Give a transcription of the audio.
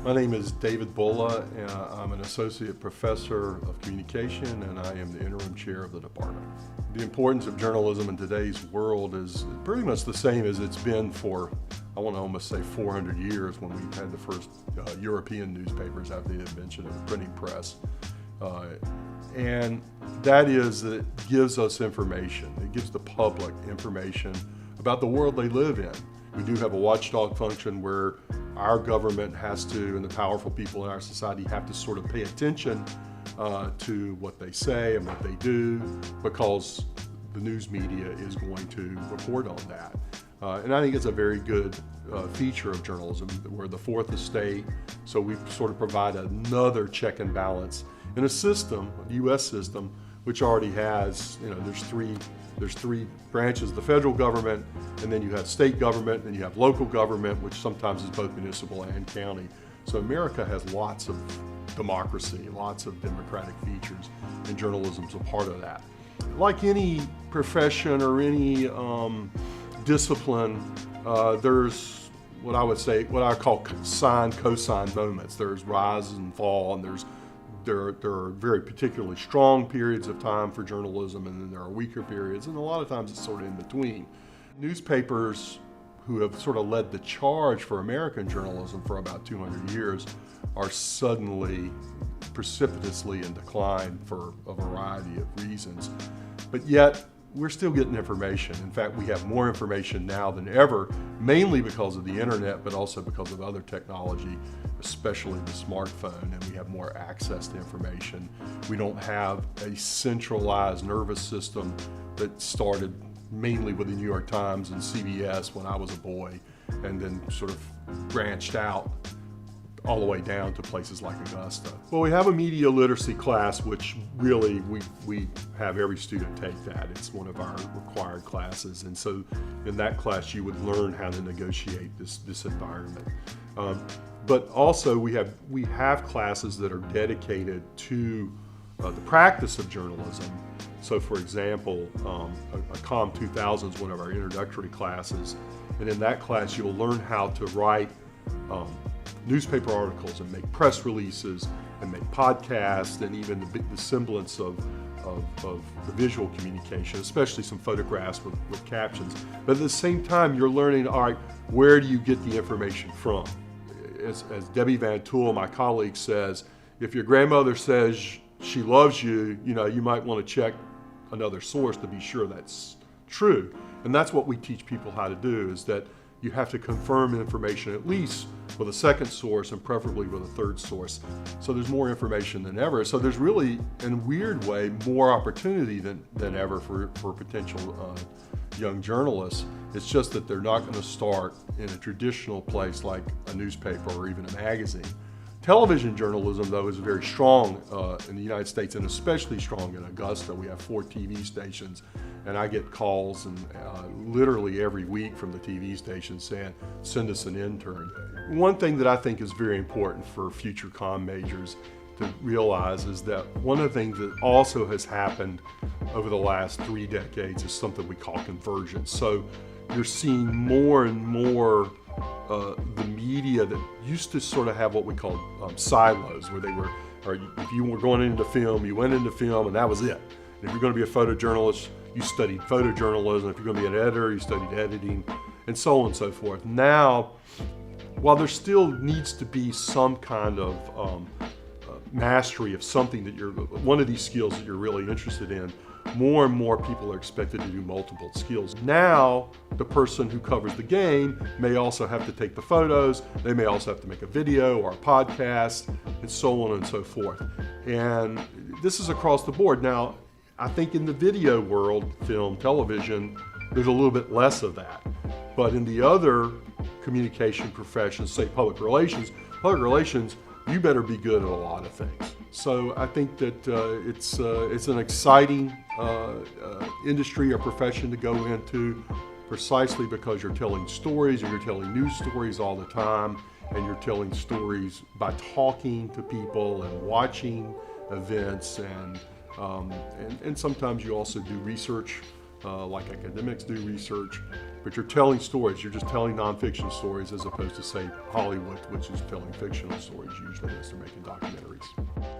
My name is David Bulla, and I'm an associate professor of communication, and I am the interim chair of the department. The importance of journalism in today's world is pretty much the same as it's been for, I want to almost say 400 years, when we had the first European newspapers after the invention of the printing press. And that is that it gives us information. It gives the public information about the world they live in. We do have a watchdog function where our government has to, and the powerful people in our society have to sort of pay attention to what they say and what they do, because the news media is going to report on that. And I think it's a very good feature of journalism. We're the fourth estate, so we sort of provide another check and balance in a system, a U.S. system, which already has, there's three branches of the federal government, and then you have state government, and you have local government, which sometimes is both municipal and county. So America has lots of democracy, lots of democratic features, and journalism's a part of that. Like any profession or any discipline, there's what I call sine cosine moments. There's rise and fall, and there are very particularly strong periods of time for journalism, and then there are weaker periods, and a lot of times it's sort of in between. Newspapers, who have sort of led the charge for American journalism for about 200 years, are suddenly precipitously in decline for a variety of reasons. But yet, we're still getting information. In fact, we have more information now than ever, mainly because of the internet, but also because of other technology, especially the smartphone, and we have more access to information. We don't have a centralized nervous system that started mainly with the New York Times and CBS when I was a boy, and then sort of branched out all the way down to places like Augusta. Well, we have a media literacy class, which really we have every student take that. It's one of our required classes, and so in that class you would learn how to negotiate this environment. But also we have classes that are dedicated to the practice of journalism. So for example, a COM 2000 is one of our introductory classes, and in that class you'll learn how to write newspaper articles and make press releases and make podcasts, and even the semblance of the visual communication, especially some photographs with captions. But at the same time, you're learning, all right, where do you get the information from? As Debbie Van Tool, my colleague, says, if your grandmother says she loves you, you might want to check another source to be sure that's true. And that's what we teach people how to do, is that you have to confirm information at least with a second source, and preferably with a third source. So there's more information than ever. So there's really, in a weird way, more opportunity than ever for potential young journalists. It's just that they're not going to start in a traditional place like a newspaper or even a magazine. Television journalism, though, is very strong in the United States, and especially strong in Augusta. We have 4 TV stations, and I get calls literally every week from the TV stations saying, send us an intern. One thing that I think is very important for future comm majors to realize is that one of the things that also has happened over the last 3 decades is something we call convergence. So you're seeing more and more the media that used to sort of have what we call silos, where if you were going into film, you went into film and that was it. And if you're going to be a photojournalist, you studied photojournalism. If you're going to be an editor, you studied editing, and so on and so forth. Now, while there still needs to be some kind of mastery of something one of these skills that you're really interested in, more and more people are expected to do multiple skills. Now, the person who covers the game may also have to take the photos, they may also have to make a video or a podcast, and so on and so forth. And this is across the board. Now, I think in the video world, film, television, there's a little bit less of that. But in the other communication professions, say public relations, you better be good at a lot of things. So I think that it's an exciting industry or profession to go into, precisely because you're telling stories, and you're telling news stories all the time, and you're telling stories by talking to people and watching events, and sometimes you also do research like academics do research, but you're telling stories. You're just telling nonfiction stories as opposed to, say, Hollywood, which is telling fictional stories usually as they're making documentaries.